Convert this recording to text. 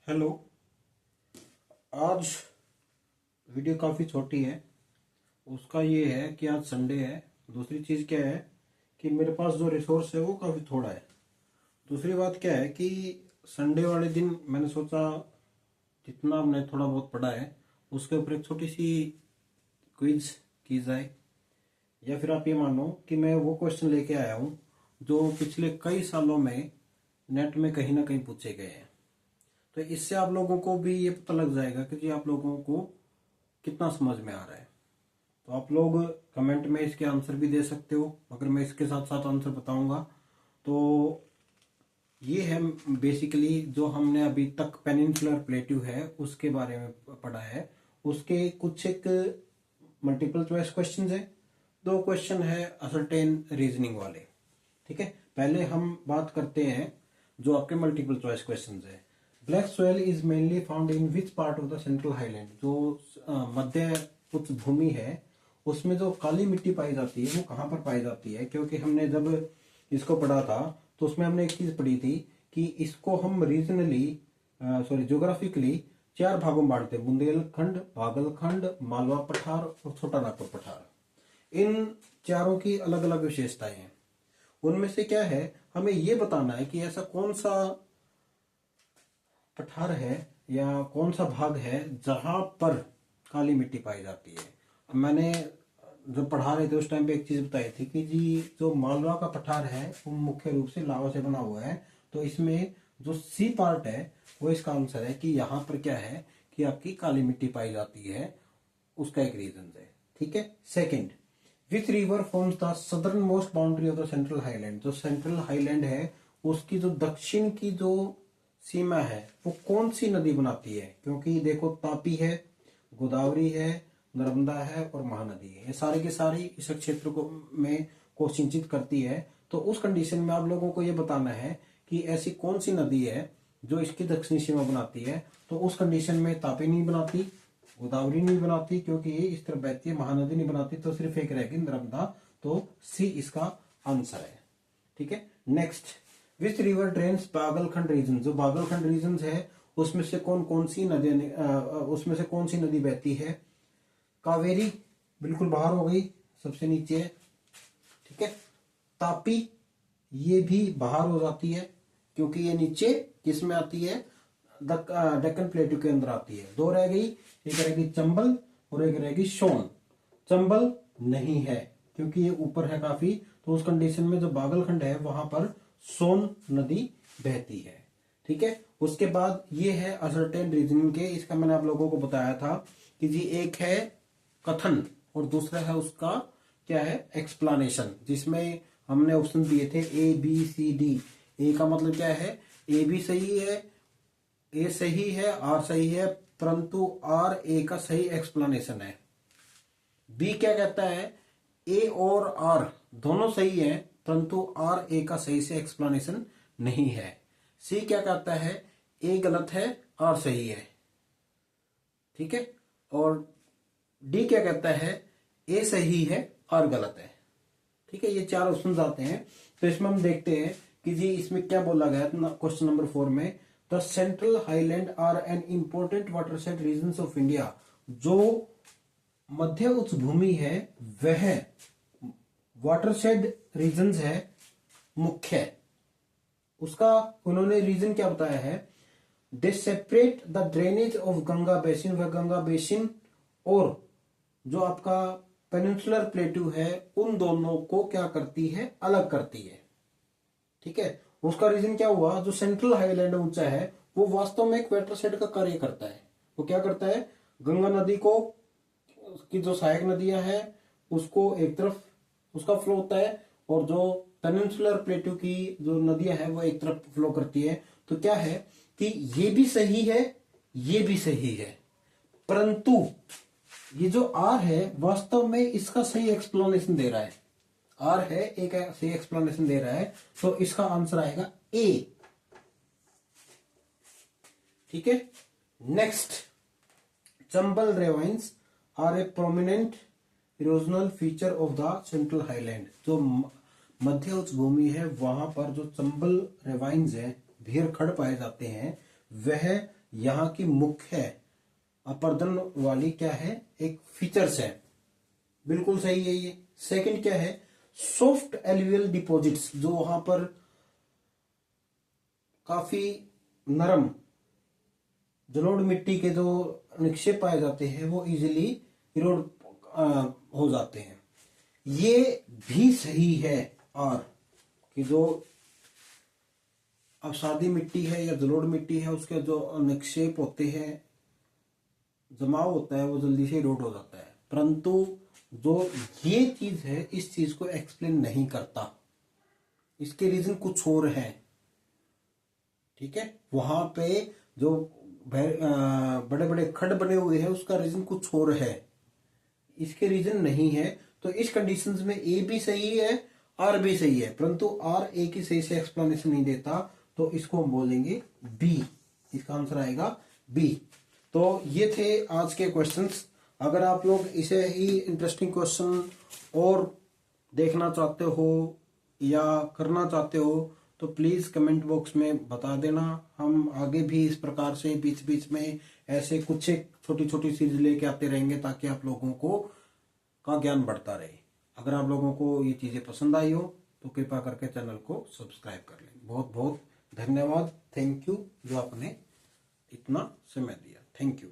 Hello. आज video काफ़ी छोटी है। उसका ये है कि आज संडे है। दूसरी चीज़ क्या है कि मेरे पास जो रिसोर्स है वो काफ़ी थोड़ा है। दूसरी बात क्या है कि संडे वाले दिन मैंने सोचा जितना हमने थोड़ा बहुत पढ़ा है उसके ऊपर एक छोटी सी क्विज की जाए, या फिर आप ये मानो कि मैं वो क्वेश्चन लेके आया हूँ जो पिछले कई सालों में नेट में कहीं ना कहीं पूछे गए हैं। तो इससे आप लोगों को भी ये पता लग जाएगा कि जी आप लोगों को कितना समझ में आ रहा है। तो आप लोग कमेंट में इसके आंसर भी दे सकते हो, अगर मैं इसके साथ साथ आंसर बताऊंगा। तो ये है बेसिकली जो हमने अभी तक पेनिनसुलर प्लेट्यू है उसके बारे में पढ़ा है। उसके कुछ एक मल्टीपल चॉइस क्वेश्चन है, दो क्वेश्चन है असर्टेन रीजनिंग वाले। ठीक है, पहले हम बात करते हैं जो आपके मल्टीपल चॉइस क्वेश्चन है। Black soil is mainly found in which part of the central highland. जो मध्य उच्च भूमि है उसमें जो काली मिट्टी पाई जाती है वो कहाँ पर पाई जाती है, क्योंकि हमने जब इसको पढ़ा था तो उसमें हमने एक चीज पढ़ी थी कि इसको हम रीजनली ज्योग्राफिकली चार भागों में बांटते हैं: बुंदेलखंड, भागलखंड, मालवा पठार और छोटा नागपुर पठार। इन चारों की अलग अलग विशेषताएं हैं। उनमें से क्या है, हमें ये बताना है कि ऐसा कौन सा पठार है या कौन सा भाग है जहां पर काली मिट्टी पाई जाती है। अब मैंने जब पढ़ा रहे थे उस टाइम पे एक चीज बताई थी कि जी जो मालवा का पठार है वो मुख्य रूप से लावा से बना हुआ है। तो इसमें जो सी पार्ट है वो इसका आंसर है कि यहाँ पर क्या है कि आपकी काली मिट्टी पाई जाती है, उसका एक रीजन है। ठीक है। Second, which river forms the southern most boundary of the central highland. जो सेंट्रल हाईलैंड है उसकी जो दक्षिण की जो सीमा है वो कौन सी नदी बनाती है, क्योंकि देखो तापी है, गोदावरी है, नर्मदा है और महानदी है। ये सारी की सारी इस क्षेत्र को सिंचित करती है। तो उस कंडीशन में आप लोगों को ये बताना है कि ऐसी कौन सी नदी है जो इसकी दक्षिणी सीमा बनाती है। तो उस कंडीशन में तापी नहीं बनाती, गोदावरी नहीं बनाती क्योंकि ये इस तरफ बहती है, महानदी नहीं बनाती, तो सिर्फ एक रहेगी नर्मदा। तो सी इसका आंसर है। ठीक है। Next, which river drains Baghelkhand region. जो बागलखंड रीजन है उसमें से कौन सी नदी बहती है। कावेरी बिल्कुल बाहर हो गई, सबसे नीचे है। ठीक है। तापी ये भी बाहर हो जाती है क्योंकि ये नीचे किस में आती है, डेक्कन प्लेटू के अंदर आती है। दो रह गई, एक रहेगी चंबल और एक रहेगी सोन। चंबल नहीं है क्योंकि ये ऊपर है काफी, तो उस कंडीशन में जो बागलखंड है वहां पर सोन नदी बहती है। ठीक है। उसके बाद ये है असर्टेन रीजनिंग के, इसका मैंने आप लोगों को बताया था कि जी एक है कथन और दूसरा है उसका क्या है, एक्सप्लानेशन, जिसमें हमने ऑप्शन दिए थे ए बी सी डी। ए का मतलब क्या है, ए भी सही है, ए सही है, आर सही है, परंतु आर ए का सही एक्सप्लेनेशन है। बी क्या कहता है, ए और आर दोनों सही है परंतु आर ए का सही से एक्सप्लेनेशन नहीं है। सी क्या कहता है, ए गलत है, आर सही है। ठीक है। और डी क्या कहता है, ए सही है, आर गलत है। ठीक है। ये चार ऑप्शन आते हैं। तो इसमें हम देखते हैं कि जी इसमें क्या बोला गया क्वेश्चन नंबर 4 में, the central highland are an important watershed region of India. जो मध्य उच्च भूमि है वह वाटरशेड रीजन है मुख्य। उसका उन्होंने रीजन क्या बताया है, they separate the drainage of Ganga basin. वह गंगा बेसिन और जो आपका पेनिनसुलर प्लेट्यू है उन दोनों को क्या करती है, अलग करती है। ठीक है। उसका रीजन क्या हुआ, जो सेंट्रल हाईलैंड ऊंचा है वो वास्तव में एक वाटरशेड का कार्य करता है। वो क्या करता है, गंगा नदी को की जो सहायक नदियां हैं उसको एक तरफ उसका फ्लो होता है और जो पेनिनसुलर प्लेट्यू की जो नदियां हैं वो एक तरफ फ्लो करती है। तो क्या है कि ये भी सही है, ये भी सही है, परंतु ये जो आर है वास्तव में इसका सही एक्सप्लेनेशन दे रहा है। आर है एक सही एक्सप्लेनेशन दे रहा है, तो इसका आंसर आएगा ए। ठीक है। Next, Chambal ravines are a prominent erosional feature of the central highland. जो मध्य उच्च भूमि है वहां पर जो चंबल रेवाइंस है, भेड़ खड़ पाए जाते हैं, वह यहाँ की मुख्य अपर्दन वाली क्या है, एक फीचर्स है, बिल्कुल सही है ये। सेकंड क्या है, सॉफ्ट एल्यूवियल डिपॉजिट्स, जो वहां पर काफी नरम जलोढ़ मिट्टी के जो निक्षेप पाए जाते हैं वो इजीली इरोड हो जाते हैं। ये भी सही है। और कि जो अवसादी मिट्टी है या जलोढ़ मिट्टी है उसके जो निक्षेप होते हैं, जमाव होता है, वो जल्दी से इरोड हो जाता है। परंतु जो ये चीज है इस चीज को एक्सप्लेन नहीं करता, इसके रीजन कुछ और है। ठीक है, वहां पे जो बड़े बड़े खड्ड बने हुए हैं उसका रीजन कुछ और है, इसके रीजन नहीं है। तो इस कंडीशंस में ए भी सही है, आर भी सही है, परंतु आर ए की सही से एक्सप्लेनेशन नहीं देता, तो इसको हम बोलेंगे बी। इसका आंसर आएगा बी। तो ये थे आज के क्वेश्चंस। अगर आप लोग इसे ही इंटरेस्टिंग क्वेश्चन और देखना चाहते हो या करना चाहते हो तो प्लीज कमेंट बॉक्स में बता देना। हम आगे भी इस प्रकार से बीच बीच में ऐसे कुछ एक छोटी छोटी चीज लेके आते रहेंगे ताकि आप लोगों को का ज्ञान बढ़ता रहे। अगर आप लोगों को ये चीजें पसंद आई हो तो कृपया करके चैनल को सब्सक्राइब कर लें। बहुत बहुत धन्यवाद, थैंक यू जो आपने इतना समय दिया, थैंक यू।